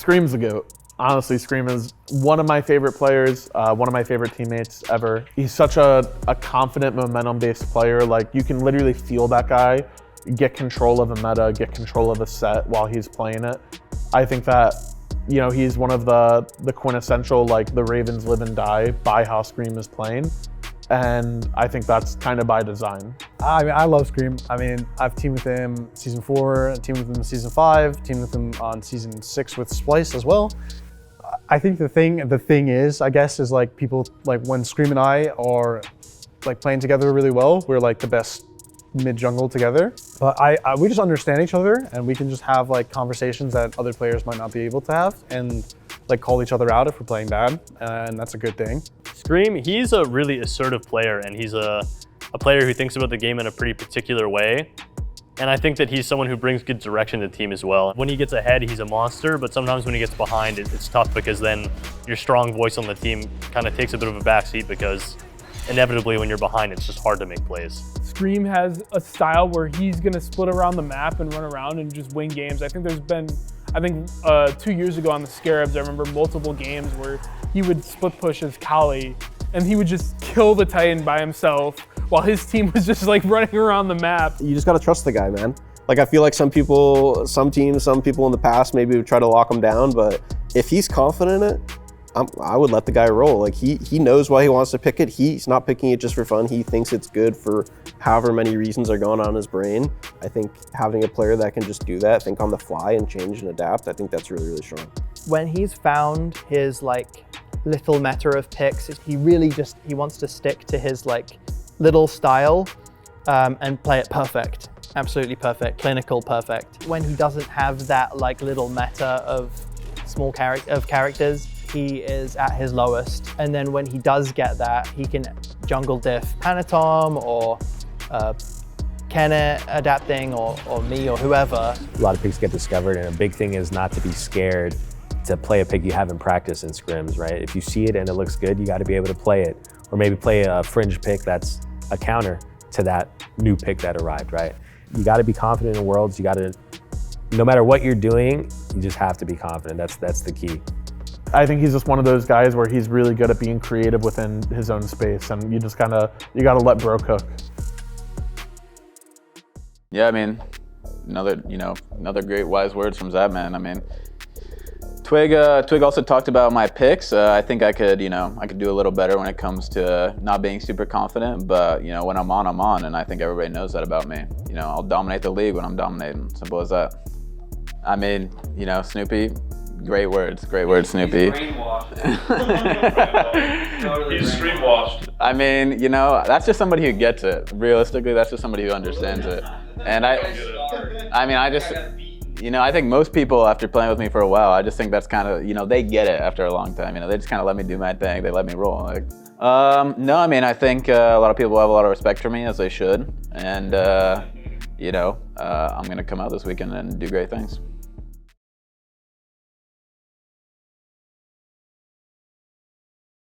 Scream's the GOAT. Honestly, Scream is one of my favorite players, one of my favorite teammates ever. He's such a confident, momentum-based player. Like, you can literally feel that guy get control of a meta, get control of a set while he's playing it. I think that, you know, he's one of the quintessential, like, the Ravens live and die by how Scream is playing. And I think that's kind of by design. I mean, I love Scream. I mean, I've teamed with him season 4, teamed with him season 5, teamed with him on season 6 with Splice as well. I think the thing is, I guess, is like people, like when Scream and I are like playing together really well, we're like the best mid jungle together. But we just understand each other, and we can just have like conversations that other players might not be able to have, and like call each other out if we're playing bad, and that's a good thing. Scream, he's a really assertive player, and he's a player who thinks about the game in a pretty particular way. And I think that he's someone who brings good direction to the team as well. When he gets ahead, he's a monster, but sometimes when he gets behind, it's tough because then your strong voice on the team kind of takes a bit of a backseat because inevitably when you're behind, it's just hard to make plays. Scream has a style where he's gonna split around the map and run around and just win games. I think 2 years ago on the Scarabs, I remember multiple games where he would split push as Kali and he would just kill the Titan by himself while his team was just like running around the map. You just gotta trust the guy, man. Like, I feel like some teams, some people in the past maybe would try to lock him down, but if he's confident in it, I would let the guy roll. Like, he knows why he wants to pick it. He's not picking it just for fun. He thinks it's good for however many reasons are going on in his brain. I think having a player that can just do that, think on the fly and change and adapt, I think that's really, really strong. When he's found his like little meta of picks, he really he wants to stick to his like little style and play it perfect. Absolutely perfect, clinical perfect. When he doesn't have that like little meta of small characters, he is at his lowest. And then when he does get that, he can jungle diff Panatom or Kennet adapting or me or whoever. A lot of picks get discovered, and a big thing is not to be scared to play a pick you haven't practiced in scrims, right? If you see it and it looks good, you got to be able to play it. Or maybe play a fringe pick that's a counter to that new pick that arrived, right? You got to be confident in Worlds. You got to, no matter what you're doing, you just have to be confident. That's the key. I think he's just one of those guys where he's really good at being creative within his own space, and you just you gotta let bro cook. Yeah, I mean, another great wise words from Zapman. I mean, Twig also talked about my picks. I think I could do a little better when it comes to not being super confident, but when I'm on, and I think everybody knows that about me. I'll dominate the league when I'm dominating. Simple as that. I mean, Snoopy, great words, Snoopy. He's brainwashed. He's streamwashed. I mean, that's just somebody who gets it. Realistically, that's just somebody who understands it. And I think most people, after playing with me for a while, I just think that's kind of, they get it after a long time. They just kind of let me do my thing. They let me roll. No, I mean, I think a lot of people have a lot of respect for me, as they should. And, I'm going to come out this weekend and do great things.